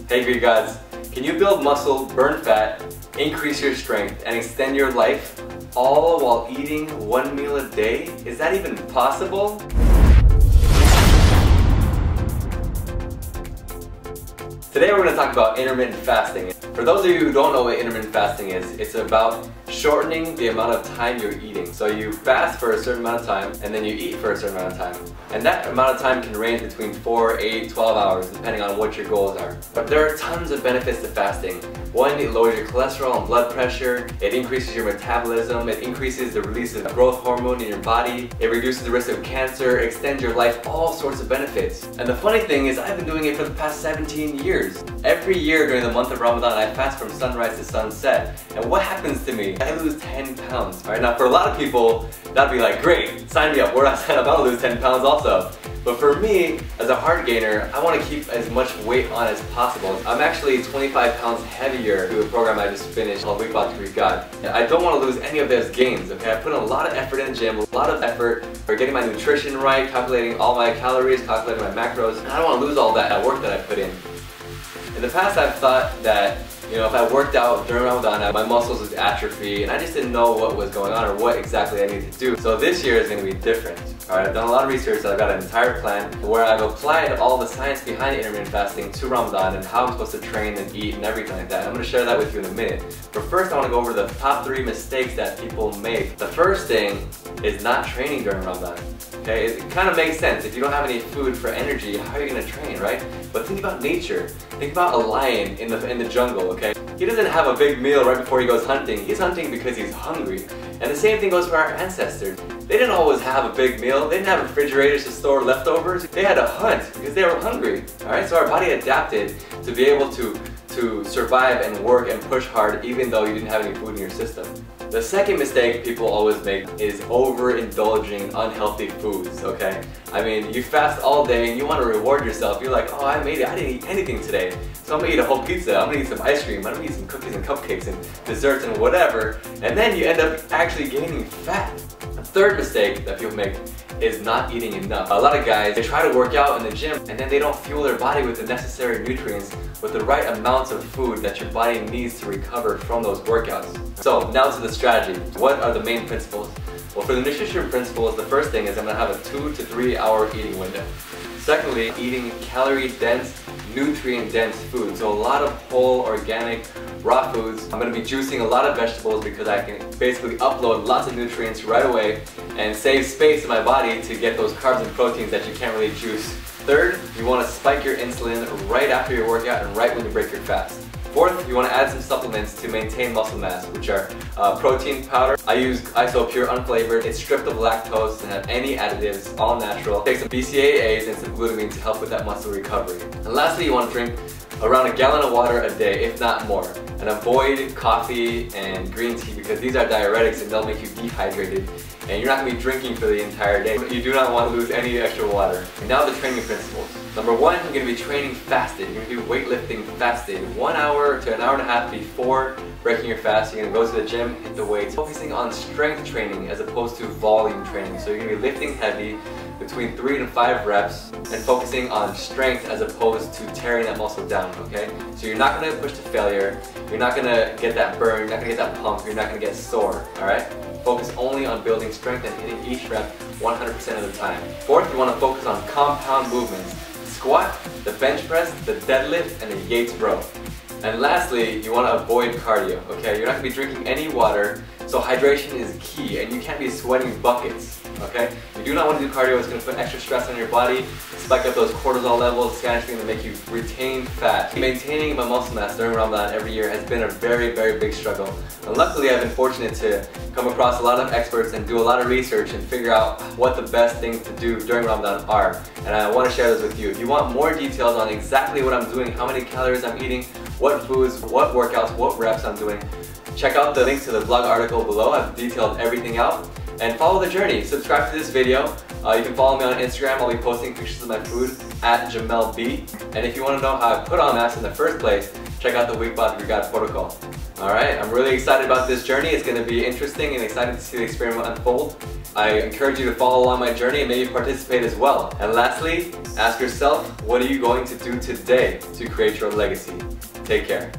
Hey Greek gods, can you build muscle, burn fat, increase your strength, and extend your life all while eating one meal a day? Is that even possible? Today we're going to talk about intermittent fasting. For those of you who don't know what intermittent fasting is, it's about shortening the amount of time you're eating. So you fast for a certain amount of time and then you eat for a certain amount of time. And that amount of time can range between 4, 8, 12 hours depending on what your goals are. But there are tons of benefits to fasting. One, it lowers your cholesterol and blood pressure, it increases your metabolism, it increases the release of growth hormone in your body, it reduces the risk of cancer, extends your life, all sorts of benefits. And the funny thing is I've been doing it for the past 17 years. Every year during the month of Ramadan I fast from sunrise to sunset. And what happens to me? I lose 10 pounds. Alright, now for a lot of people that'd be like, great, sign me up, where do I sign up? I'll lose 10 pounds also. But for me, as a heart gainer, I want to keep as much weight on as possible. I'm actually 25 pounds heavier through a program I just finished called Weight Loss Greek God. I don't want to lose any of those gains, okay? I put in a lot of effort in the gym, a lot of effort for getting my nutrition right, calculating all my calories, calculating my macros, and I don't want to lose all that work that I put in. In the past, I've thought that if I worked out during Ramadan, my muscles would atrophy, and I just didn't know what was going on or what exactly I needed to do. So this year is going to be different. Alright, I've done a lot of research, so I've got an entire plan where I've applied all the science behind intermittent fasting to Ramadan and how I'm supposed to train and eat and everything like that. I'm going to share that with you in a minute. But first I want to go over the top 3 mistakes that people make. The first thing is not training during Ramadan. Okay, it kind of makes sense. If you don't have any food for energy, how are you going to train, right? But think about nature. Think about a lion in the jungle, okay? He doesn't have a big meal right before he goes hunting. He's hunting because he's hungry. And the same thing goes for our ancestors. They didn't always have a big meal. They didn't have refrigerators to store leftovers. They had to hunt because they were hungry. Alright, so our body adapted to be able to survive and work and push hard even though you didn't have any food in your system. The second mistake people always make is overindulging unhealthy foods, okay? I mean, you fast all day and you want to reward yourself. You're like, oh, I made it. I didn't eat anything today. So I'm going to eat a whole pizza. I'm going to eat some ice cream. I'm going to eat some cookies and cupcakes and desserts and whatever. And then you end up actually gaining fat. The third mistake that people make is not eating enough. A lot of guys, they try to work out in the gym and then they don't fuel their body with the necessary nutrients, with the right amounts of food that your body needs to recover from those workouts. So now to the strategy. What are the main principles? Well, for the nutrition principles, the first thing is I'm going to have a 2 to 3 hour eating window. Secondly, eating calorie-dense, nutrient-dense food. So a lot of whole, organic, raw foods. I'm going to be juicing a lot of vegetables because I can basically upload lots of nutrients right away and save space in my body to get those carbs and proteins that you can't really juice. Third, you want to spike your insulin right after your workout and right when you break your fast. Fourth, you want to add some supplements to maintain muscle mass, which are protein powder. I use ISO Pure Unflavored. It's stripped of lactose, doesn't have any additives, all natural. Take some BCAAs and some glutamine to help with that muscle recovery. And lastly, you want to drink around 1 gallon of water a day, if not more. And avoid coffee and green tea because these are diuretics and they'll make you dehydrated. And you're not going to be drinking for the entire day. You do not want to lose any extra water. And now the training principles. Number 1, you're going to be training fasted. You're going to do weightlifting fasted. 1 hour to 1.5 hours before breaking your fast. You're going to go to the gym, hit the weights, focusing on strength training as opposed to volume training. So you're going to be lifting heavy between 3 to 5 reps and focusing on strength as opposed to tearing that muscle down, okay? So you're not going to push to failure. You're not going to get that burn. You're not going to get that pump. You're not going to get sore, alright? Focus only on building strength and hitting each rep 100% of the time. Fourth, you want to focus on compound movements. Squat, the bench press, the deadlift, and the Yates row. And lastly, you want to avoid cardio, okay? You're not going to be drinking any water, so hydration is key, and you can't be sweating buckets, okay? You do not want to do cardio. It's going to put extra stress on your body, spike up those cortisol levels. It's actually going to make you retain fat. Maintaining my muscle mass during Ramadan every year has been a very, very big struggle. And luckily, I've been fortunate to come across a lot of experts and do a lot of research and figure out what the best things to do during Ramadan are. And I want to share those with you. If you want more details on exactly what I'm doing, how many calories I'm eating, what foods, what workouts, what reps I'm doing, check out the link to the blog article below. I've detailed everything out. And follow the journey. Subscribe to this video. You can follow me on Instagram. I'll be posting pictures of my food at JamelB. And if you want to know how I put on mass in the first place, check out the Week Bod Regard protocol. Alright, I'm really excited about this journey. It's going to be interesting and exciting to see the experiment unfold. I encourage you to follow along my journey and maybe participate as well. And lastly, ask yourself, what are you going to do today to create your legacy? Take care.